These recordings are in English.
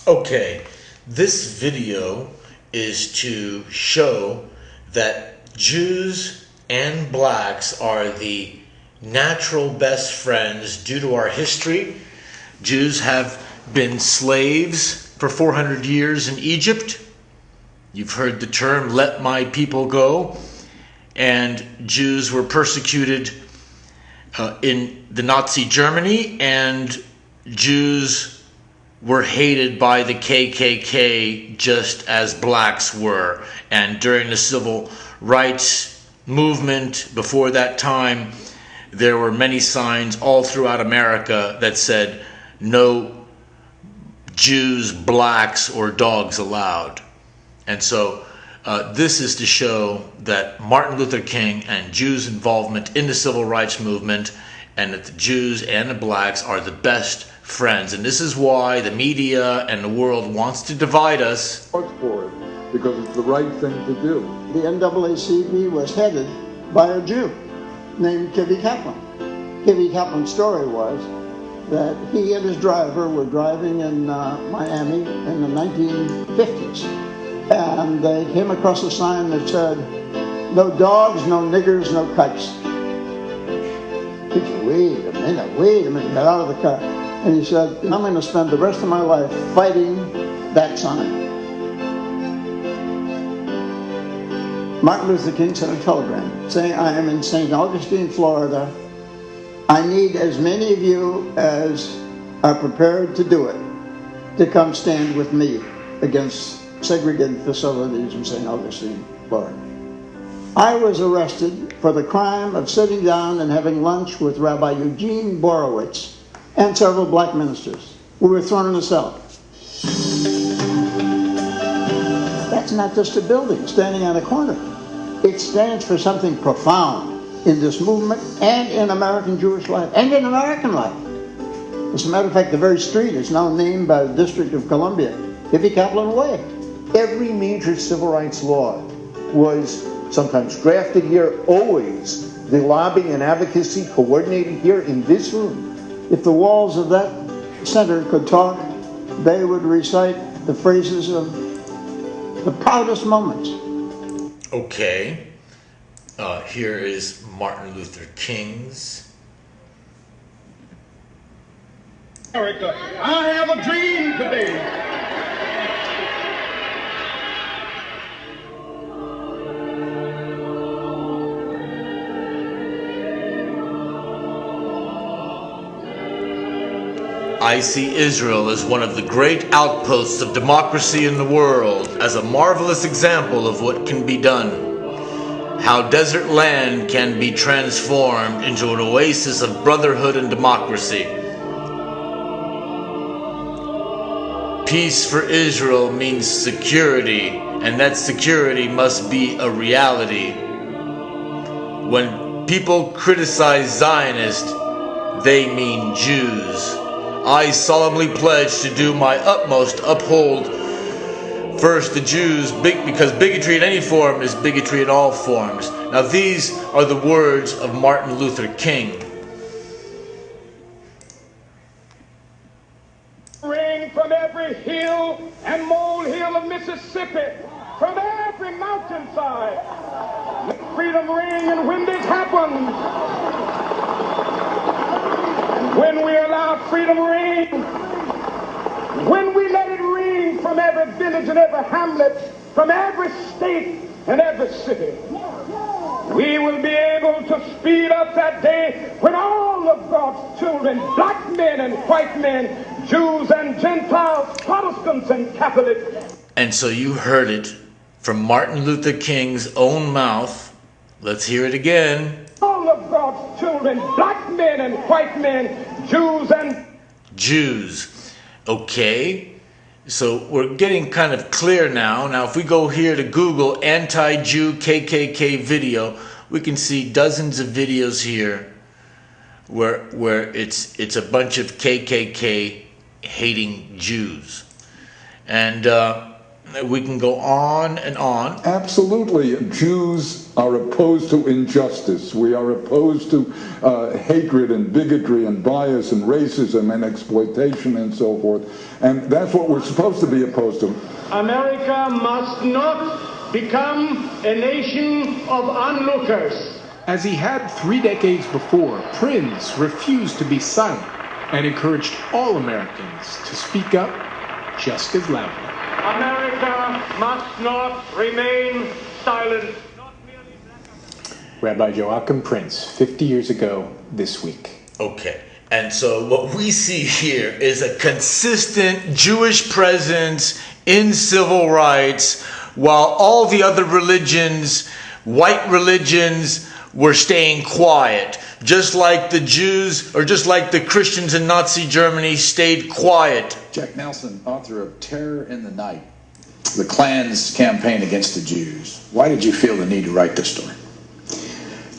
Okay, this video is to show that Jews and blacks are the natural best friends due to our history. Jews have been slaves for 400 years in Egypt. You've heard the term, let my people go. And Jews were persecuted in the Nazi Germany, and Jews were hated by the KKK just as blacks were. And during the civil rights movement, before that time, there were many signs all throughout America that said, no Jews, blacks, or dogs allowed. And so this is to show that Martin Luther King and Jews' involvement in the civil rights movement, and that the Jews and the blacks are the best friends. And this is why the media and the world wants to divide us. For it, because it's the right thing to do. The NAACP was headed by a Jew named Kivy Kaplan. Kivy Kaplan's story was that he and his driver were driving in Miami in the 1950s. And they came across a sign that said, no dogs, no niggers, no kites. He said, wait a minute, get out of the car. And he said, I'm going to spend the rest of my life fighting that sign. Martin Luther King sent a telegram saying, I am in St. Augustine, Florida. I need as many of you as are prepared to do it to come stand with me against segregated facilities in St. Augustine, Florida. I was arrested for the crime of sitting down and having lunch with Rabbi Eugene Borowitz and several black ministers. We were thrown in a cell. That's not just a building standing on a corner. It stands for something profound in this movement and in American Jewish life and in American life. As a matter of fact, the very street is now named by the District of Columbia, Kivy Kaplan Way. Every major civil rights law was sometimes drafted here, always the lobbying and advocacy coordinated here in this room. If the walls of that center could talk, they would recite the phrases of the proudest moments. Okay, here is Martin Luther King's. America, I have a dream today. I see Israel as one of the great outposts of democracy in the world, as a marvelous example of what can be done. How desert land can be transformed into an oasis of brotherhood and democracy. Peace for Israel means security, and that security must be a reality. When people criticize Zionists, they mean Jews. I solemnly pledge to do my utmost to uphold first the Jews, because bigotry in any form is bigotry in all forms. Now these are the words of Martin Luther King. Ring from every hill and molehill of Mississippi, from every mountainside. Let freedom ring, and when this happens, when we allow freedom ring, when we let it ring from every village and every hamlet, from every state and every city, we will be able to speed up that day when all of God's children, black men and white men, Jews and Gentiles, Protestants and Catholics. And so you heard it from Martin Luther King's own mouth. Let's hear it again. All of God's children, black men and white men, Jews and Jews. Okay, so we're getting kind of clear now. Now if we go here to Google anti-Jew KKK video, we can see dozens of videos here where it's a bunch of KKK hating Jews. And we can go on and on. Absolutely. Jews are opposed to injustice. We are opposed to hatred and bigotry and bias and racism and exploitation and so forth. And that's what we're supposed to be opposed to. America must not become a nation of onlookers. As he had 3 decades before, Prince refused to be silent and encouraged all Americans to speak up just as loudly. America must not remain silent. Rabbi Joachim Prince, 50 years ago this week. Okay. And so what we see here is a consistent Jewish presence in civil rights, while all the other religions, white religions, were staying quiet. Just like the Jews, or just like the Christians in Nazi Germany stayed quiet. Jack Nelson, author of Terror in the Night, the Klan's campaign against the Jews. Why did you feel the need to write this story?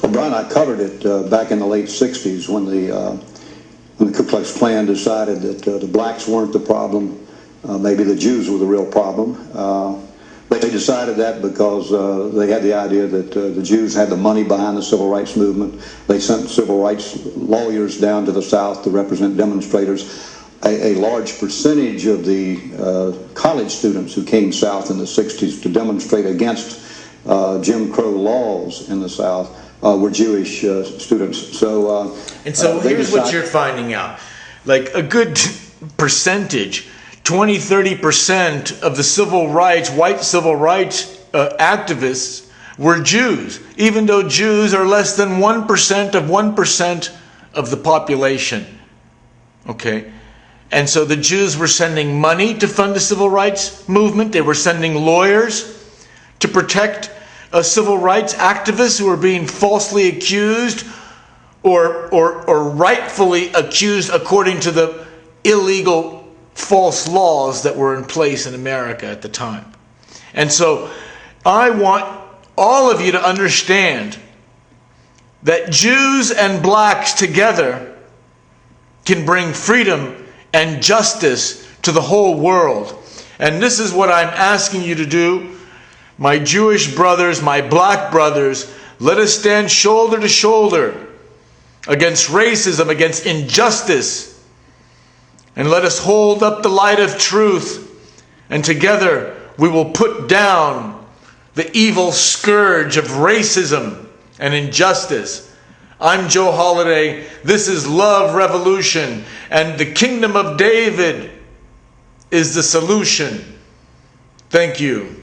Well, Brian, I covered it back in the late 60s when the Ku Klux Klan decided that the blacks weren't the problem, maybe the Jews were the real problem. They decided that because they had the idea that the Jews had the money behind the civil rights movement. They sent civil rights lawyers down to the South to represent demonstrators. A large percentage of the college students who came south in the 60s to demonstrate against Jim Crow laws in the South were Jewish students. So here's what you're finding out. Like a good percentage, 20-30% of the white civil rights activists were Jews, even though Jews are less than 1% of 1% of the population. Okay? And so the Jews were sending money to fund the civil rights movement. They were sending lawyers to protect civil rights activists who were being falsely accused or rightfully accused according to the illegal false laws that were in place in America at the time. And so I want all of you to understand that Jews and blacks together can bring freedom and justice to the whole world. And this is what I'm asking you to do. My Jewish brothers, my black brothers, let us stand shoulder to shoulder against racism, against injustice. And let us hold up the light of truth. And together we will put down the evil scourge of racism and injustice. I'm Joe Holliday. This is Love Revolution. And the kingdom of David is the solution. Thank you.